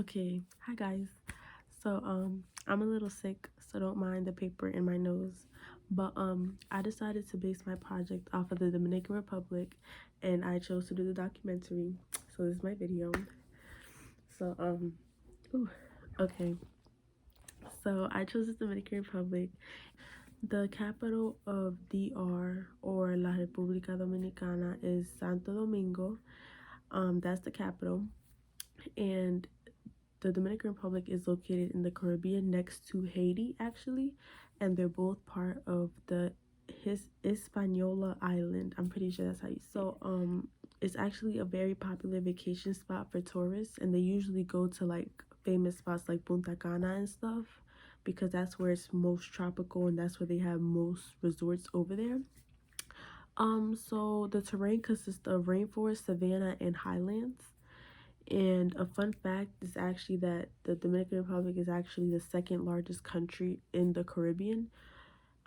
Okay, hi guys. I'm a little sick, so don't mind the paper in my nose. But I decided to base my project off of the Dominican Republic and I chose to do the documentary. So this is my video. So ooh, okay. So I chose the Dominican Republic. The capital of DR or La República Dominicana is Santo Domingo. That's the capital. And the Dominican Republic is located in the Caribbean next to Haiti, actually, and they're both part of the Hispaniola Island. I'm pretty sure that's how you say it. It's actually a very popular vacation spot for tourists, and they usually go to like famous spots like Punta Cana and stuff because that's where it's most tropical and that's where they have most resorts over there. So the terrain consists of rainforest, savanna, and highlands. And a fun fact is actually that the Dominican Republic is actually the second largest country in the Caribbean.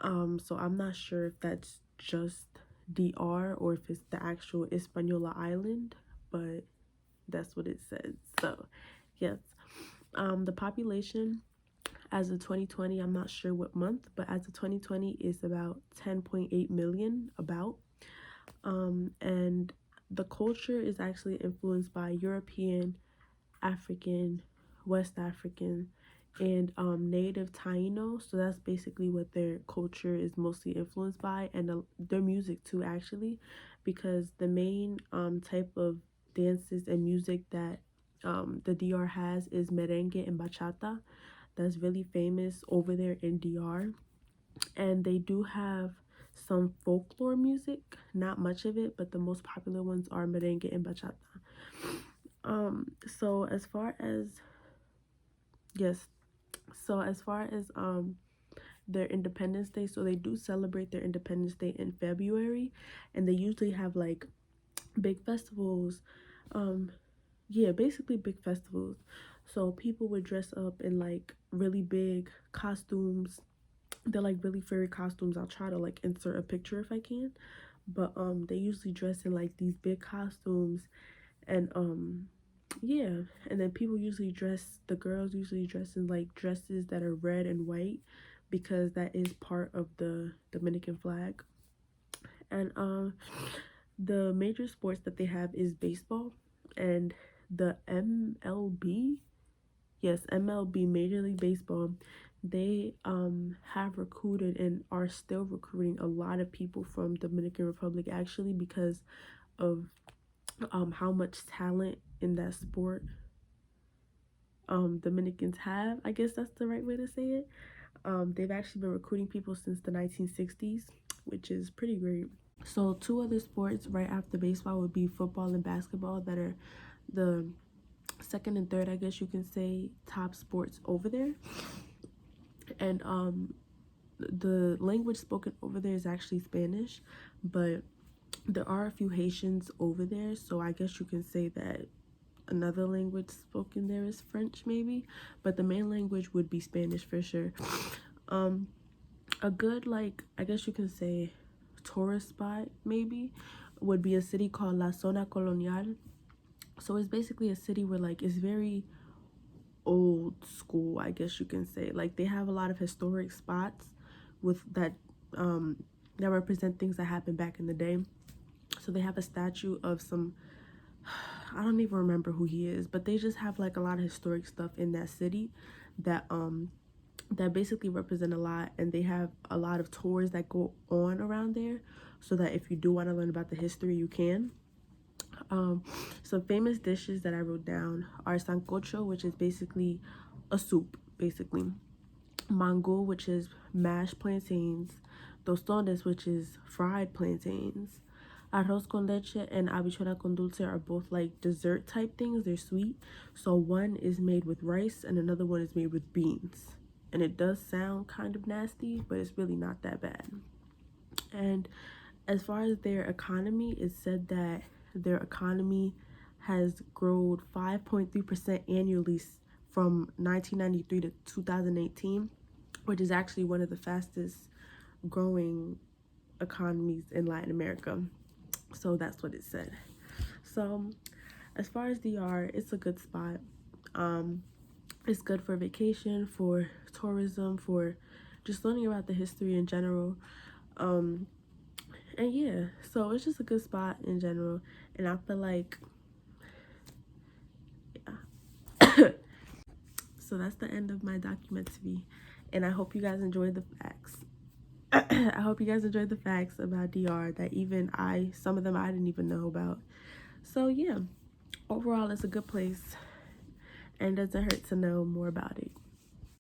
So I'm not sure if that's just DR or if it's the actual Hispaniola Island, but that's what it says. So, yes. The population as of 2020, I'm not sure what month, but as of 2020 is about 10.8 million about. And the culture is actually influenced by European, African, West African, and native Taino. So that's basically what their culture is mostly influenced by, and their music too, actually, because the main type of dances and music that the DR has is merengue and bachata. That's really famous over there in DR, and they do have some folklore music, not much of it, but the most popular ones are merengue and bachata. So as far as yes, so as far as their Independence Day, so they do celebrate their Independence Day in February, and they usually have like big festivals. Um, yeah, basically big festivals. So people would dress up in like really big costumes. They're like really furry costumes. I'll try to like insert a picture if I can. But they usually dress in like these big costumes and yeah, and then people usually dress the girls usually dress in like dresses that are red and white because that is part of the Dominican flag. And the major sports that they have is baseball and the MLB. Yes, MLB, Major League Baseball. They have recruited and are still recruiting a lot of people from Dominican Republic actually because of how much talent in that sport Dominicans have. I guess that's the right way to say it. They've actually been recruiting people since the 1960s, which is pretty great. So two other sports right after baseball would be football and basketball that are the second and third, I guess you can say, top sports over there. And the language spoken over there is actually Spanish, but there are a few Haitians over there, so I guess you can say that another language spoken there is French maybe, but the main language would be Spanish for sure. Um a good, like, I guess you can say tourist spot maybe would be a city called La Zona Colonial. So it's basically a city where like it's very old school, I guess you can say. Like they have a lot of historic spots with um that represent things that happened back in the day. So they have a statue of some, I don't even remember who he is, but they just have like a lot of historic stuff in that city that that basically represent a lot, and they have a lot of tours that go on around there so that if you do want to learn about the history you can. Some famous dishes that I wrote down are sancocho, which is basically a soup, basically. Mango, which is mashed plantains. Tostones, which is fried plantains. Arroz con leche and habichuela con dulce are both like dessert type things. They're sweet. So one is made with rice and another one is made with beans. And it does sound kind of nasty, but it's really not that bad. And as far as their economy, it's said that their economy has grown 5.3% annually from 1993 to 2018, which is actually one of the fastest growing economies in Latin America. So that's what it said. So as far as DR, it's a good spot. It's good for vacation, for tourism, for just learning about the history in general. And yeah, so it's just a good spot in general. And I feel like, yeah. So that's the end of my documentary. And I hope you guys enjoyed the facts. I hope you guys enjoyed the facts about DR that even some of them I didn't even know about. So yeah, overall it's a good place and it doesn't hurt to know more about it.